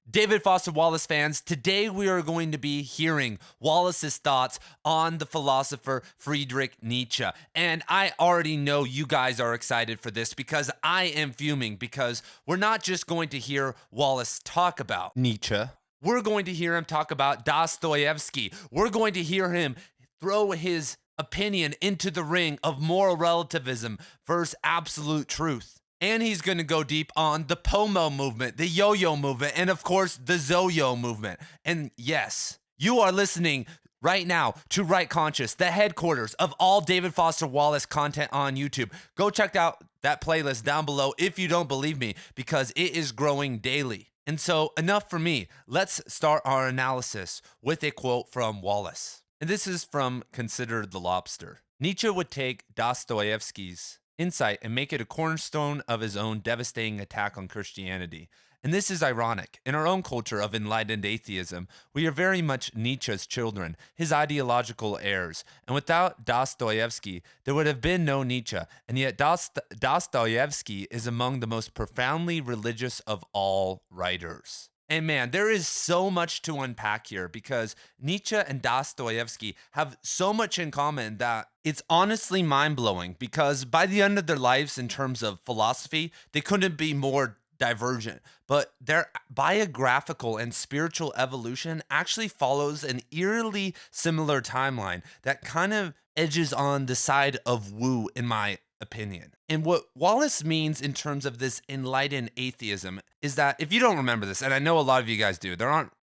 David Foster Wallace fans, today we are going to be hearing Wallace's thoughts on the philosopher Friedrich Nietzsche. And I already know you guys are excited for this because I am fuming because we're not just going to hear Wallace talk about Nietzsche. We're going to hear him talk about Dostoevsky. We're going to hear him throw his opinion into the ring of moral relativism versus absolute truth. And he's going to go deep on the Pomo movement, the yo-yo movement, and of course, the Zoyo movement. And yes, you are listening right now to Right Conscious, the headquarters of all David Foster Wallace content on YouTube. Go check out that playlist down below if you don't believe me, because it is growing daily. And so enough for me. Let's start our analysis with a quote from Wallace. And this is from Consider the Lobster. Nietzsche would take Dostoevsky's insight and make it a cornerstone of his own devastating attack on Christianity. And this is ironic. In our own culture of enlightened atheism, we are very much Nietzsche's children, his ideological heirs. And without Dostoevsky, there would have been no Nietzsche. And yet Dostoevsky is among the most profoundly religious of all writers. And man, there is so much to unpack here because Nietzsche and Dostoevsky have so much in common that it's honestly mind-blowing, because by the end of their lives in terms of philosophy, they couldn't be more divergent. But their biographical and spiritual evolution actually follows an eerily similar timeline that kind of edges on the side of woo, in my opinion. And what Wallace means in terms of this enlightened atheism is that, if you don't remember this, and I know a lot of you guys do,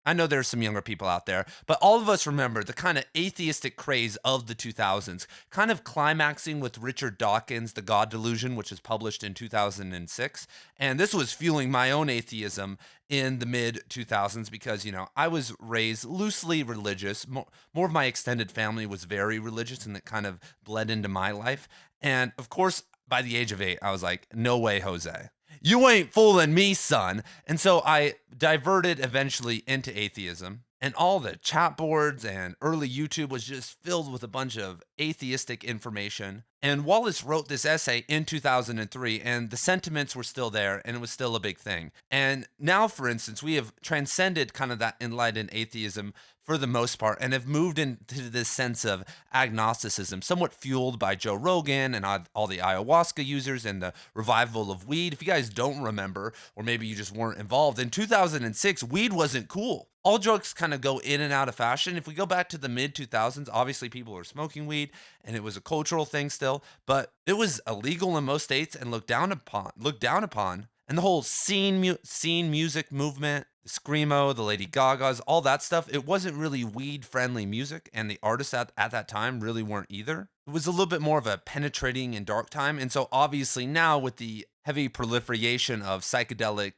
I know there's some younger people out there, but all of us remember the kind of atheistic craze of the 2000s, kind of climaxing with Richard Dawkins' The God Delusion, which was published in 2006. And this was fueling my own atheism in the mid 2000s because, I was raised loosely religious. More of my extended family was very religious, and it kind of bled into my life. And of course, by the age of 8, I was like, no way, Jose. You ain't fooling me, son. And so I diverted eventually into atheism, and all the chat boards and early YouTube was just filled with a bunch of atheistic information. And Wallace wrote this essay in 2003, and the sentiments were still there, and it was still a big thing. And now, for instance, we have transcended kind of that enlightened atheism for the most part, and have moved into this sense of agnosticism, somewhat fueled by Joe Rogan and all the ayahuasca users and the revival of weed. If you guys don't remember, or maybe you just weren't involved, in 2006, weed wasn't cool. All drugs kind of go in and out of fashion. If we go back to the mid 2000s, obviously people were smoking weed, and it was a cultural thing still, but it was illegal in most states and looked down upon. And the whole scene music movement, the screamo, the Lady Gagas, all that stuff, it wasn't really weed-friendly music, and the artists at that time really weren't either. It was a little bit more of a penetrating and dark time, and so obviously now with the heavy proliferation of psychedelic,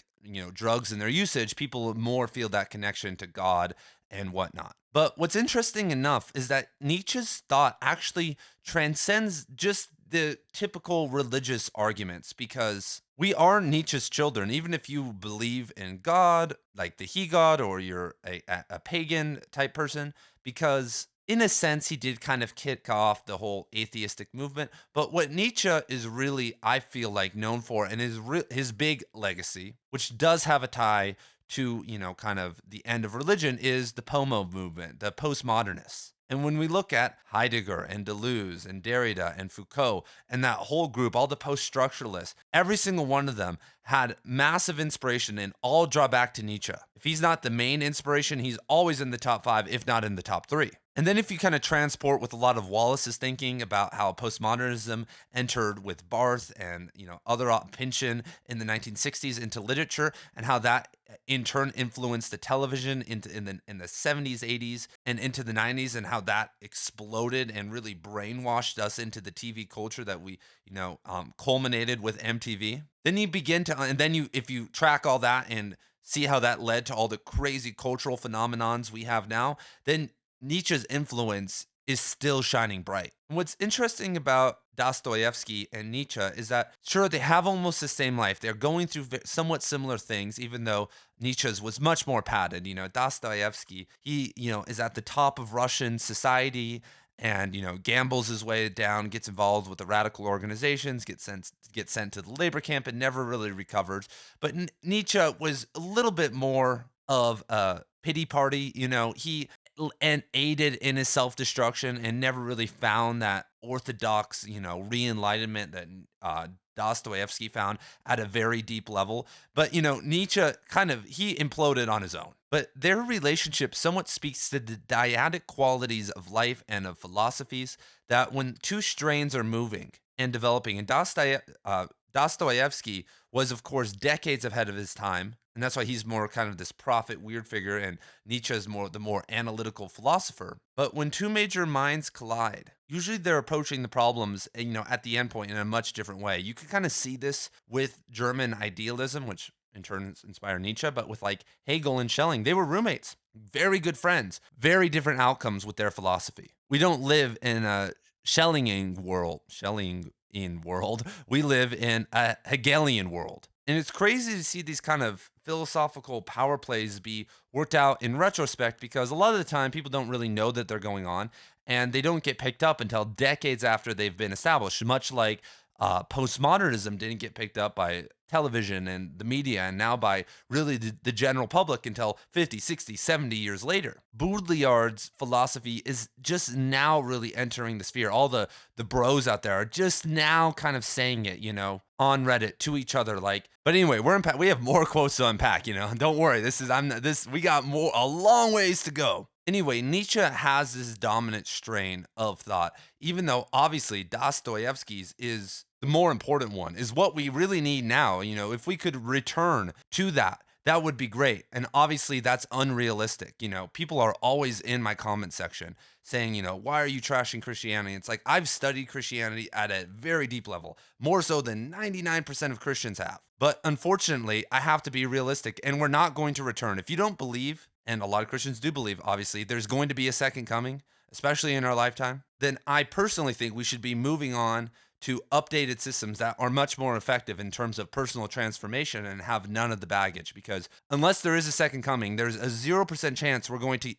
drugs and their usage, people more feel that connection to God and whatnot. But what's interesting enough is that Nietzsche's thought actually transcends just the typical religious arguments, because we are Nietzsche's children, even if you believe in God, like the he God, or you're a pagan type person, because in a sense, he did kind of kick off the whole atheistic movement. But what Nietzsche is really, I feel like, known for, and his big legacy, which does have a tie to, kind of the end of religion, is the Pomo movement, the postmodernists. And when we look at Heidegger and Deleuze and Derrida and Foucault and that whole group, all the post-structuralists, every single one of them had massive inspiration and all draw back to Nietzsche. If he's not the main inspiration, he's always in the top 5, if not in the top 3. And then if you kind of transport with a lot of Wallace's thinking about how postmodernism entered with Barthes and, other Pynchon in the 1960s into literature, and how that in turn influenced the television in the 70s, 80s, and into the 90s, and how that exploded and really brainwashed us into the TV culture that we, culminated with MTV. Then you begin to, and then if you track all that and see how that led to all the crazy cultural phenomenons we have now, then Nietzsche's influence is still shining bright. And what's interesting about Dostoevsky and Nietzsche is that, sure, they have almost the same life. They're going through somewhat similar things, even though Nietzsche's was much more padded. Dostoevsky, he, is at the top of Russian society, and gambles his way down, gets involved with the radical organizations, gets sent to the labor camp, and never really recovers. But Nietzsche was a little bit more of a pity party. He and aided in his self-destruction and never really found that orthodox, re-enlightenment that Dostoevsky found at a very deep level. But, Nietzsche he imploded on his own. But their relationship somewhat speaks to the dyadic qualities of life and of philosophies, that when two strains are moving and developing, and Dostoevsky was, of course, decades ahead of his time, and that's why he's more kind of this prophet weird figure, and Nietzsche is more the more analytical philosopher. But when two major minds collide, usually they're approaching the problems, at the end point in a much different way. You can kind of see this with German idealism, which in turn inspired Nietzsche, but with like Hegel and Schelling, they were roommates, very good friends, very different outcomes with their philosophy. We don't live in a Schellingian world. We live in a Hegelian world. And it's crazy to see these kind of philosophical power plays be worked out in retrospect, because a lot of the time people don't really know that they're going on, and they don't get picked up until decades after they've been established, much like postmodernism didn't get picked up by television and the media, and now by really the general public until 50, 60, 70 years later. Baudrillard's philosophy is just now really entering the sphere. All the bros out there are just now kind of saying it, on Reddit to each other. But anyway, we have more quotes to unpack. Don't worry. We got a long ways to go. Anyway, Nietzsche has this dominant strain of thought, even though obviously Dostoevsky's is the more important one, is what we really need now. If we could return to that, that would be great. And obviously that's unrealistic. People are always in my comment section saying, why are you trashing Christianity? It's like, I've studied Christianity at a very deep level, more so than 99% of Christians have. But unfortunately, I have to be realistic, and we're not going to return. If you don't believe, and a lot of Christians do believe, obviously, there's going to be a second coming, especially in our lifetime, then I personally think we should be moving on to updated systems that are much more effective in terms of personal transformation and have none of the baggage. Because unless there is a second coming, there's a 0% chance we're going to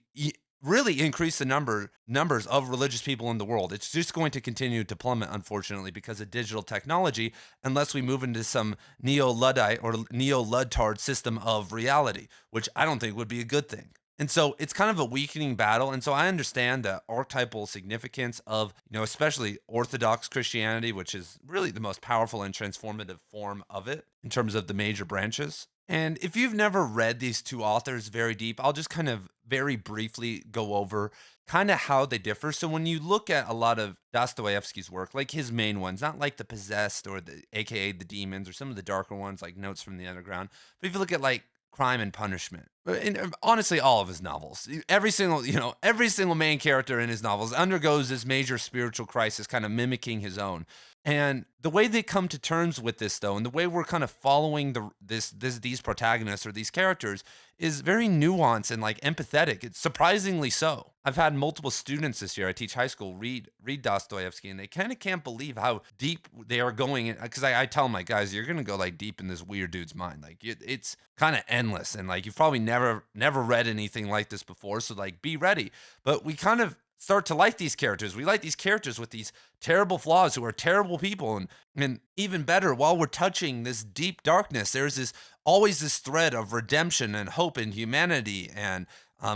really increase the numbers of religious people in the world. It's just going to continue to plummet, unfortunately, because of digital technology, unless we move into some neo-Luddite or neo-Luddite system of reality, which I don't think would be a good thing. And so it's kind of a weakening battle. And so I understand the archetypal significance of, especially Orthodox Christianity, which is really the most powerful and transformative form of it in terms of the major branches. And if you've never read these two authors very deep, I'll just kind of very briefly go over kind of how they differ. So when you look at a lot of Dostoevsky's work, like his main ones, not like The Possessed or the AKA The Demons or some of the darker ones like Notes from the Underground, but if you look at like Crime and Punishment, and honestly, all of his novels, every single main character in his novels undergoes this major spiritual crisis, kind of mimicking his own. And the way they come to terms with this, though, and the way we're kind of following these protagonists or these characters is very nuanced and like empathetic. It's surprisingly so. I've had multiple students this year, I teach high school, read Dostoevsky, and they kind of can't believe how deep they are going. Because I tell them, like, guys, you're gonna go like deep in this weird dude's mind. Like it's kind of endless, and like you've probably never read anything like this before. So like, be ready. But we kind of start to like these characters. We like these characters with these terrible flaws who are terrible people. And even better, while we're touching this deep darkness, there's always this thread of redemption and hope and humanity, and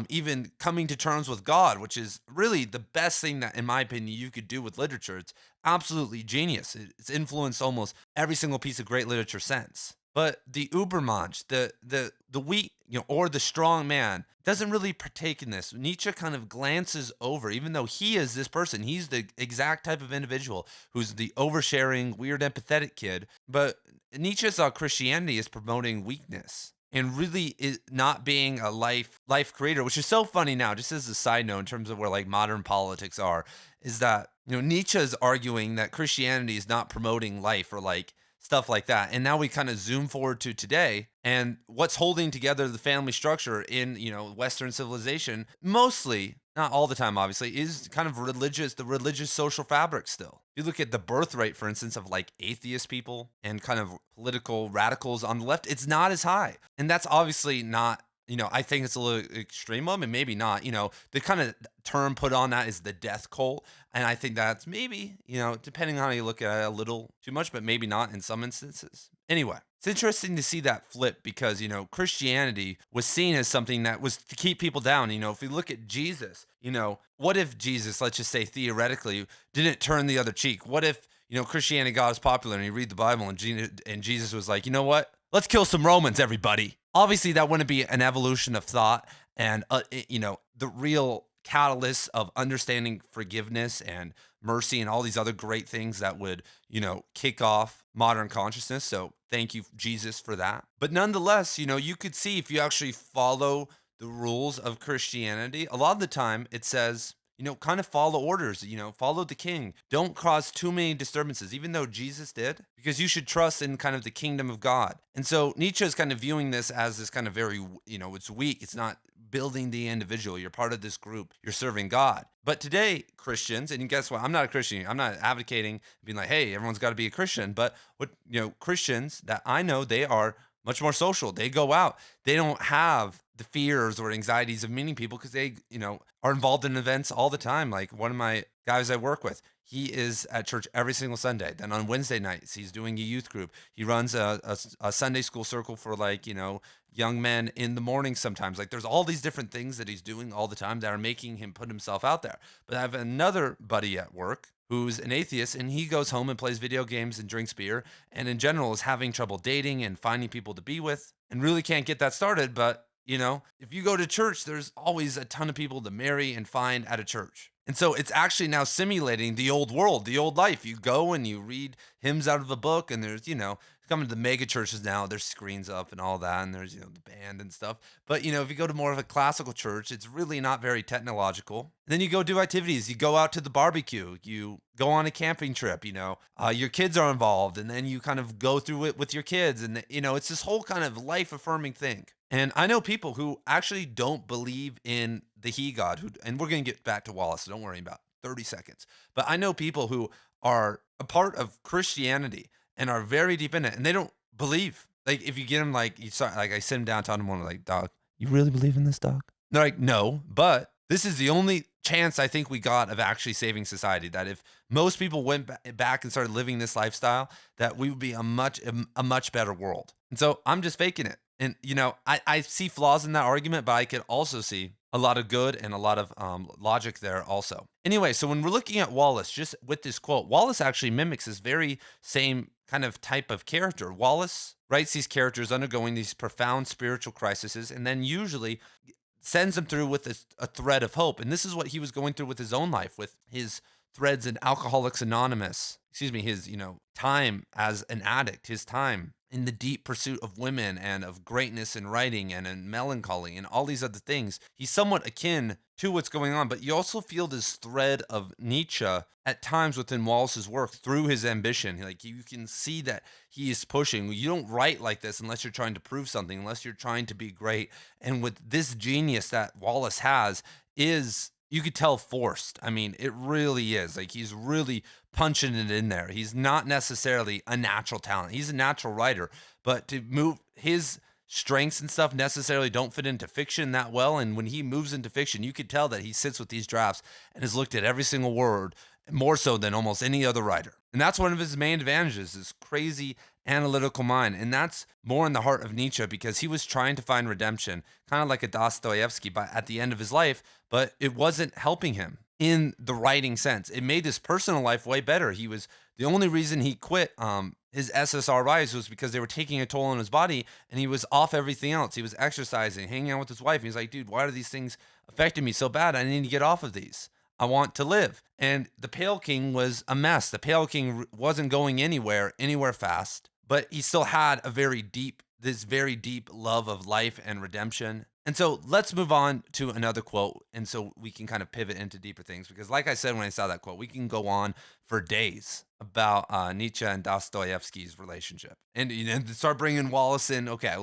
even coming to terms with God, which is really the best thing that, in my opinion, you could do with literature. It's absolutely genius. It's influenced almost every single piece of great literature since. But the Übermensch, the weak, or the strong man, doesn't really partake in this. Nietzsche kind of glances over, even though he is this person. He's the exact type of individual who's the oversharing, weird, empathetic kid. But Nietzsche saw Christianity as promoting weakness and really is not being a life creator, which is so funny now, just as a side note, in terms of where like modern politics are, is that, Nietzsche is arguing that Christianity is not promoting life or like stuff like that. And now we kind of zoom forward to today, and what's holding together the family structure in, Western civilization, mostly, not all the time, obviously, is kind of the religious social fabric still. You look at the birth rate, for instance, of like atheist people and kind of political radicals on the left, it's not as high. And that's obviously not, I think it's a little extreme of, and maybe not, the kind of term put on that is the death cult. And I think that's maybe, depending on how you look at it, a little too much, but maybe not in some instances. Anyway, It's interesting to see that flip because, Christianity was seen as something that was to keep people down. If we look at Jesus, what if Jesus, let's just say theoretically, didn't turn the other cheek? What if, Christianity got as popular and you read the Bible and Jesus was like, you know what? Let's kill some Romans, everybody. Obviously, that wouldn't be an evolution of thought and, the real catalyst of understanding forgiveness and mercy and all these other great things that would, kick off modern consciousness. So thank you, Jesus, for that. But nonetheless, you could see if you actually follow the rules of Christianity, a lot of the time it says, kind of follow orders, follow the king. Don't cause too many disturbances, even though Jesus did, because you should trust in kind of the kingdom of God. And so Nietzsche is kind of viewing this as this kind of very, it's weak. It's not building the individual. You're part of this group. You're serving God. But today, Christians, and guess what? I'm not a Christian. I'm not advocating being like, hey, everyone's got to be a Christian. But what, Christians that I know, they are much more social. They go out. They don't have the fears or anxieties of meeting people because they, are involved in events all the time. Like one of my guys I work with, he is at church every single Sunday. Then on Wednesday nights, he's doing a youth group. He runs a Sunday school circle for young men in the morning sometimes. Like there's all these different things that he's doing all the time that are making him put himself out there. But I have another buddy at work who's an atheist, and he goes home and plays video games and drinks beer, and in general is having trouble dating and finding people to be with, and really can't get that started. But, if you go to church, there's always a ton of people to marry and find at a church. And so it's actually now simulating the old world, the old life. You go and you read hymns out of a book, and there's, coming to the mega churches now, there's screens up and all that, and there's, the band and stuff. But, if you go to more of a classical church, it's really not very technological. And then you go do activities. You go out to the barbecue. You go on a camping trip, your kids are involved, and then you kind of go through it with your kids. And, it's this whole kind of life affirming thing. And I know people who actually don't believe in the he God, and we're going to get back to Wallace, so don't worry about 30 seconds. But I know people who are a part of Christianity and are very deep in it, and they don't believe. Like if you get them, I sit them down, talking to them, like, dog, you really believe in this, dog? They're like, no, but this is the only chance I think we got of actually saving society. That if most people went back and started living this lifestyle, that we would be a much better world. And so I'm just faking it. And, I see flaws in that argument, but I could also see a lot of good and a lot of logic there also. Anyway, so when we're looking at Wallace, just with this quote, Wallace actually mimics this very same kind of type of character. Wallace writes these characters undergoing these profound spiritual crises and then usually sends them through with a thread of hope. And this is what he was going through with his own life, with his threads in Alcoholics Anonymous, his, time as an addict, his time in the deep pursuit of women and of greatness in writing and in melancholy and all these other things. He's somewhat akin to what's going on, but you also feel this thread of Nietzsche at times within Wallace's work through his ambition. Like you can see that he is pushing. You don't write like this unless you're trying to prove something, unless you're trying to be great. And with this genius that Wallace has is, you could tell, forced. I mean, it really is. Like he's really punching it in there. He's not necessarily a natural talent. He's a natural writer, but to move his strengths and stuff necessarily don't fit into fiction that well. And when he moves into fiction, you could tell that he sits with these drafts and has looked at every single word more so than almost any other writer. And that's one of his main advantages, this crazy analytical mind. And that's more in the heart of Nietzsche because he was trying to find redemption, kind of like a Dostoevsky at the end of his life, but it wasn't helping him in the writing sense. It made his personal life way better. He was the only reason he quit his SSRIs was because they were taking a toll on his body and he was off everything else. He was exercising, hanging out with his wife. And he's like, dude, why are these things affecting me so bad? I need to get off of these. I want to live. And the Pale King was a mess. The Pale King wasn't going anywhere fast, but he still had this very deep love of life and redemption. And so let's move on to another quote. And so we can kind of pivot into deeper things because like I said, when I saw that quote, we can go on for days about Nietzsche and Dostoevsky's relationship and start bringing Wallace in. Okay,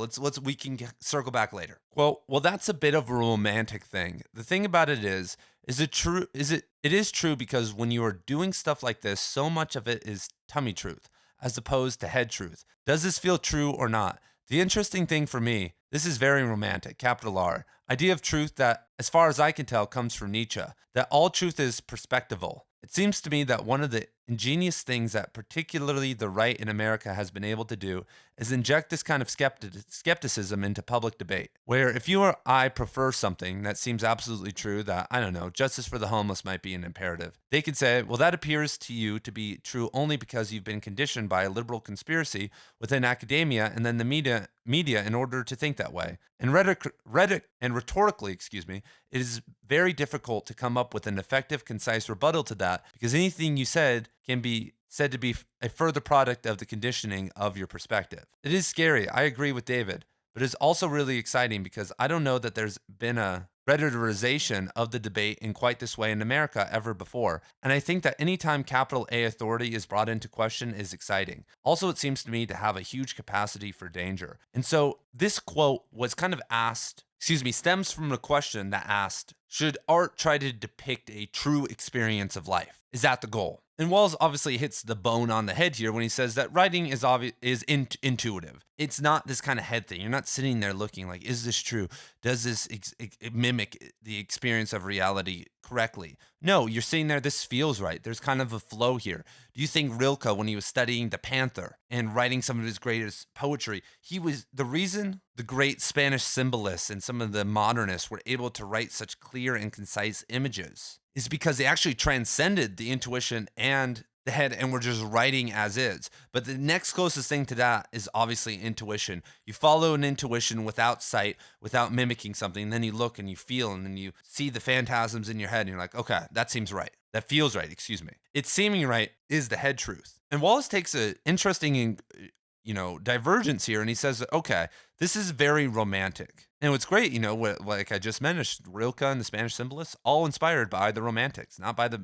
we can circle back later. Quote, well, that's a bit of a romantic thing. The thing about it is it true? It is true because when you are doing stuff like this, so much of it is tummy truth as opposed to head truth. Does this feel true or not? The interesting thing for me, this is very romantic, capital R, idea of truth that, as far as I can tell, comes from Nietzsche, that all truth is perspectival. It seems to me that one of the ingenious things that particularly the right in America has been able to do is inject this kind of skepticism into public debate, where if you or I prefer something that seems absolutely true, that, I don't know, justice for the homeless might be an imperative, they could say, well, that appears to you to be true only because you've been conditioned by a liberal conspiracy within academia and then the media in order to think that way. And rhetorically, it is very difficult to come up with an effective, concise rebuttal to that, because anything you said can be said to be a further product of the conditioning of your perspective. It is scary. I agree with David, but it's also really exciting because I don't know that there's been a rhetoricization of the debate in quite this way in America ever before. And I think that anytime capital A authority is brought into question is exciting. Also, it seems to me to have a huge capacity for danger. And so this quote was kind of stems from a question that asked, should art try to depict a true experience of life? Is that the goal? And Wallace obviously hits the bone on the head here when he says that writing is intuitive. It's not this kind of head thing. You're not sitting there looking like, is this true? Does this mimic the experience of reality correctly? No, you're sitting there, this feels right. There's kind of a flow here. Do you think Rilke, when he was studying the Panther and writing some of his greatest poetry, he was the reason the great Spanish symbolists and some of the modernists were able to write such clear and concise images is because they actually transcended the intuition and the head and were just writing as is. But the next closest thing to that is obviously intuition. You follow an intuition without sight, without mimicking something, and then you look and you feel and then you see the phantasms in your head and you're like, okay, that seems right. That feels right, It's seeming right is the head truth. And Wallace takes an interesting divergence here, and he says, okay, this is very romantic. And what's great, like I just mentioned, Rilke and the Spanish symbolists, all inspired by the Romantics, not by the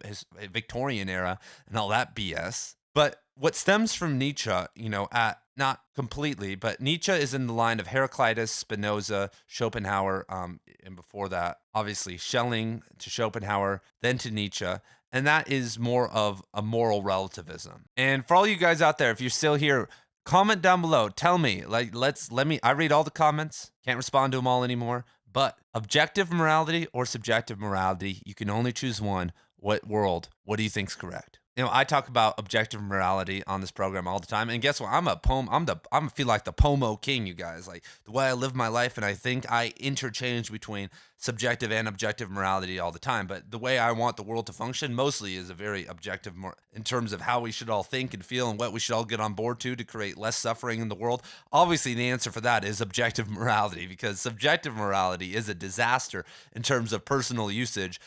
Victorian era and all that BS. But what stems from Nietzsche, not completely, but Nietzsche is in the line of Heraclitus, Spinoza, Schopenhauer, and before that, obviously, Schelling to Schopenhauer, then to Nietzsche. And that is more of a moral relativism. And for all you guys out there, if you're still here, comment down below. Tell me, I read all the comments. Can't respond to them all anymore. But objective morality or subjective morality, you can only choose one. What do you think's correct? I talk about objective morality on this program all the time. And guess what? I feel like the Pomo king, you guys. Like the way I live my life, and I think I interchange between subjective and objective morality all the time. But the way I want the world to function mostly is a very objective in terms of how we should all think and feel and what we should all get on board to create less suffering in the world. Obviously, the answer for that is objective morality, because subjective morality is a disaster in terms of personal usage.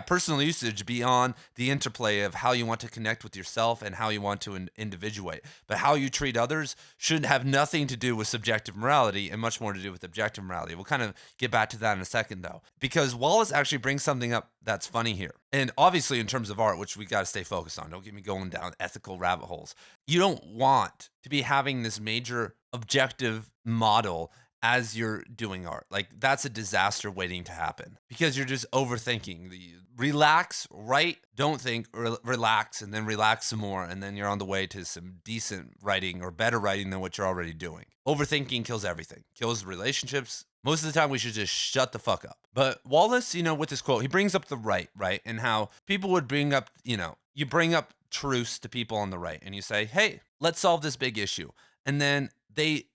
Personal usage beyond the interplay of how you want to connect with yourself and how you want to individuate. But how you treat others should have nothing to do with subjective morality and much more to do with objective morality. We'll kind of get back to that in a second, though, because Wallace actually brings something up that's funny here. And obviously, in terms of art, which we got to stay focused on, don't get me going down ethical rabbit holes. You don't want to be having this major objective model as you're doing art. Like, that's a disaster waiting to happen because you're just overthinking. Relax, write, don't think, relax, and then relax some more, and then you're on the way to some decent writing or better writing than what you're already doing. Overthinking kills everything, kills relationships. Most of the time, we should just shut the fuck up. But Wallace, with this quote, he brings up the right, and how people would bring up, you bring up truths to people on the right, and you say, hey, let's solve this big issue. And then they,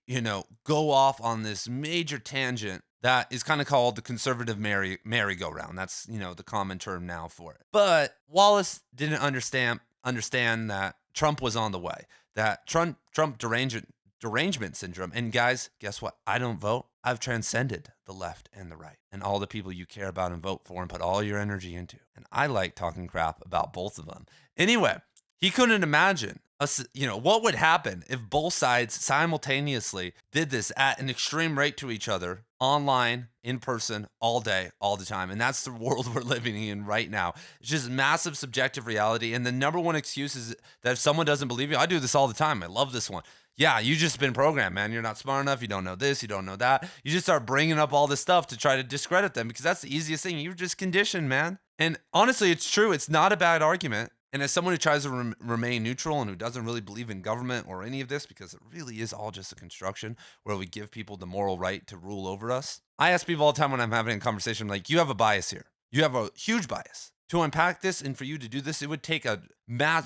go off on this major tangent that is kind of called the conservative merry-go-round. That's, the common term now for it. But Wallace didn't understand that Trump was on the way, that Trump derangement syndrome. And guys, guess what? I don't vote. I've transcended the left and the right and all the people you care about and vote for and put all your energy into. And I like talking crap about both of them. Anyway, he couldn't imagine what would happen if both sides simultaneously did this at an extreme rate to each other, online, in person, all day, all the time. And that's the world we're living in right now. It's just massive subjective reality. And the number one excuse is that if someone doesn't believe you, I do this all the time. I love this one. Yeah, you just been programmed, man. You're not smart enough. You don't know this. You don't know that. You just start bringing up all this stuff to try to discredit them because that's the easiest thing. You're just conditioned, man. And honestly, it's true. It's not a bad argument. And as someone who tries to remain neutral and who doesn't really believe in government or any of this, because it really is all just a construction where we give people the moral right to rule over us, I ask people all the time when I'm having a conversation, like, you have a bias here. You have a huge bias. To unpack this and for you to do this, it would take a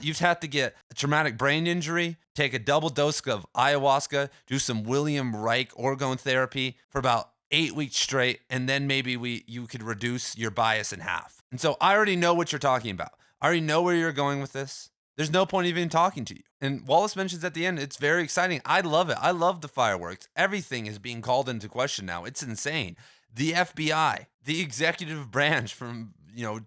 you'd have to get a traumatic brain injury, take a double dose of ayahuasca, do some William Reich orgone therapy for about 8 weeks straight, and then maybe you could reduce your bias in half. And so I already know what you're talking about. I already know where you're going with this. There's no point even talking to you. And Wallace mentions at the end, it's very exciting. I love it. I love the fireworks. Everything is being called into question now. It's insane. The FBI, the executive branch from,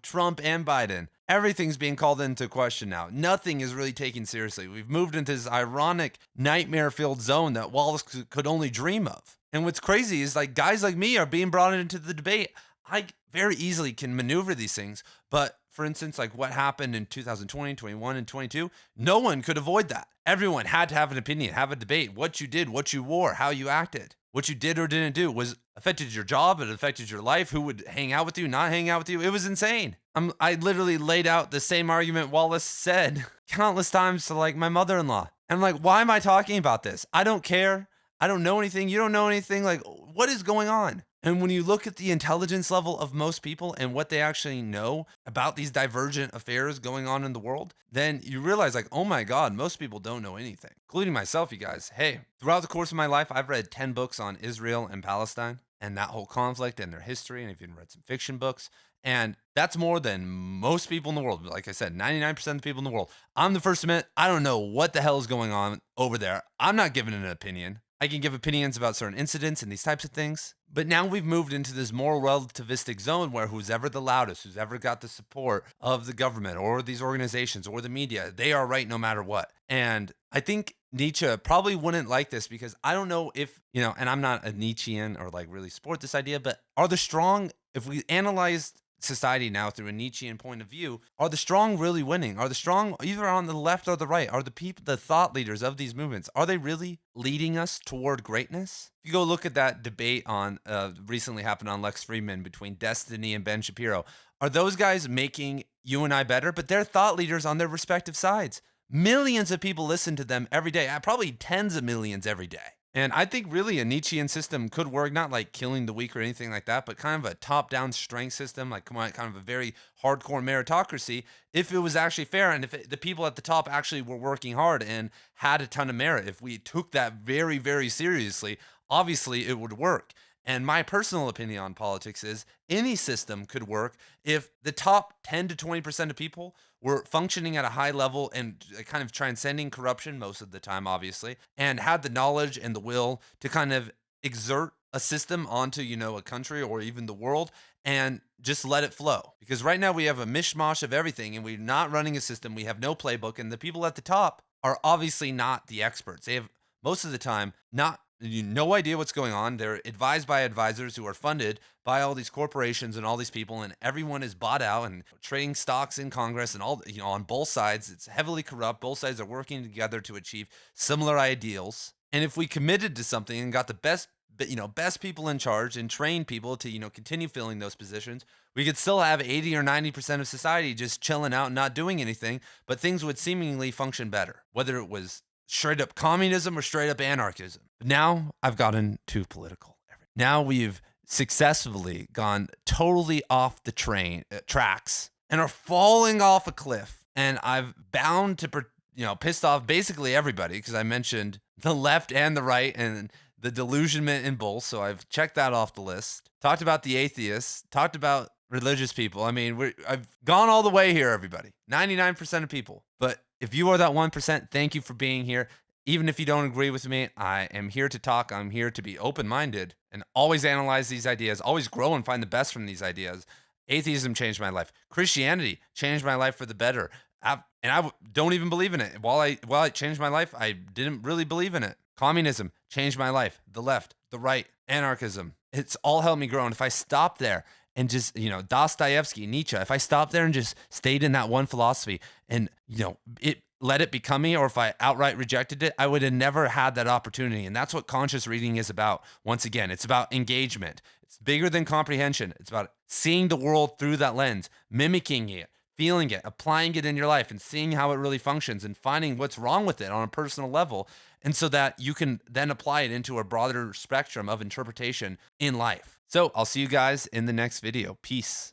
Trump and Biden, everything's being called into question now. Nothing is really taken seriously. We've moved into this ironic, nightmare-filled zone that Wallace could only dream of. And what's crazy is like guys like me are being brought into the debate. I very easily can maneuver these things, but for instance, like what happened in 2020, 21, and 22, no one could avoid that. Everyone had to have an opinion, have a debate. What you did, what you wore, how you acted, what you did or didn't do was affected your job. It affected your life. Who would hang out with you, not hang out with you. It was insane. I literally laid out the same argument Wallace said countless times to like my mother-in-law. And I'm like, why am I talking about this? I don't care. I don't know anything. You don't know anything. Like, what is going on? And when you look at the intelligence level of most people and what they actually know about these divergent affairs going on in the world, then you realize like, oh my God, most people don't know anything, including myself, you guys. Hey, throughout the course of my life, I've read 10 books on Israel and Palestine and that whole conflict and their history. And I've even read some fiction books. And that's more than most people in the world. Like I said, 99% of the people in the world. I'm the first to admit, I don't know what the hell is going on over there. I'm not giving an opinion. I can give opinions about certain incidents and these types of things. But now we've moved into this more relativistic zone where who's ever the loudest, who's ever got the support of the government or these organizations or the media, they are right no matter what. And I think Nietzsche probably wouldn't like this because I don't know if, and I'm not a Nietzschean or like really support this idea, but are the strong, if we analyze society now through a Nietzschean point of view, are the strong really winning? Are the strong either on the left or the right? Are the people, the thought leaders of these movements, are they really leading us toward greatness? If you go look at that debate on recently happened on Lex Fridman between Destiny and Ben Shapiro, are those guys making you and I better? But they're thought leaders on their respective sides. Millions of people listen to them every day, probably tens of millions every day. And I think really a Nietzschean system could work, not like killing the weak or anything like that, but kind of a top-down strength system, like kind of a very hardcore meritocracy, if it was actually fair and if the people at the top actually were working hard and had a ton of merit. If we took that very, very seriously, obviously it would work. And my personal opinion on politics is any system could work if the top 10 to 20% of people were functioning at a high level and kind of transcending corruption most of the time, obviously, and had the knowledge and the will to kind of exert a system onto, a country or even the world and just let it flow. Because right now we have a mishmash of everything and we're not running a system. We have no playbook and the people at the top are obviously not the experts. They have most of the time no idea what's going on. They're advised by advisors who are funded by all these corporations and all these people, and everyone is bought out and trading stocks in Congress and all, on both sides. It's heavily corrupt. Both sides are working together to achieve similar ideals. And if we committed to something and got the best people in charge and trained people to, continue filling those positions, we could still have 80 or 90% of society just chilling out and not doing anything, but things would seemingly function better, whether it was straight up communism or straight up anarchism. But now I've gotten too political. Now we've successfully gone totally off the tracks and are falling off a cliff. And I've bound to, pissed off basically everybody because I mentioned the left and the right and the delusionment in both. So I've checked that off the list. Talked about the atheists, talked about religious people. I mean, I've gone all the way here, everybody. 99% of people. But if you are that 1%, thank you for being here. Even if you don't agree with me, I am here to talk. I'm here to be open-minded and always analyze these ideas, always grow and find the best from these ideas. Atheism changed my life. Christianity changed my life for the better. I don't even believe in it. While it changed my life, I didn't really believe in it. Communism changed my life. The left, the right, anarchism. It's all helped me grow. And if I stop there and just, Dostoevsky, Nietzsche, if I stopped there and just stayed in that one philosophy and, let it become me, or if I outright rejected it, I would have never had that opportunity. And that's what conscious reading is about. Once again, it's about engagement. It's bigger than comprehension. It's about seeing the world through that lens, mimicking it, feeling it, applying it in your life and seeing how it really functions and finding what's wrong with it on a personal level. And so that you can then apply it into a broader spectrum of interpretation in life. So I'll see you guys in the next video. Peace.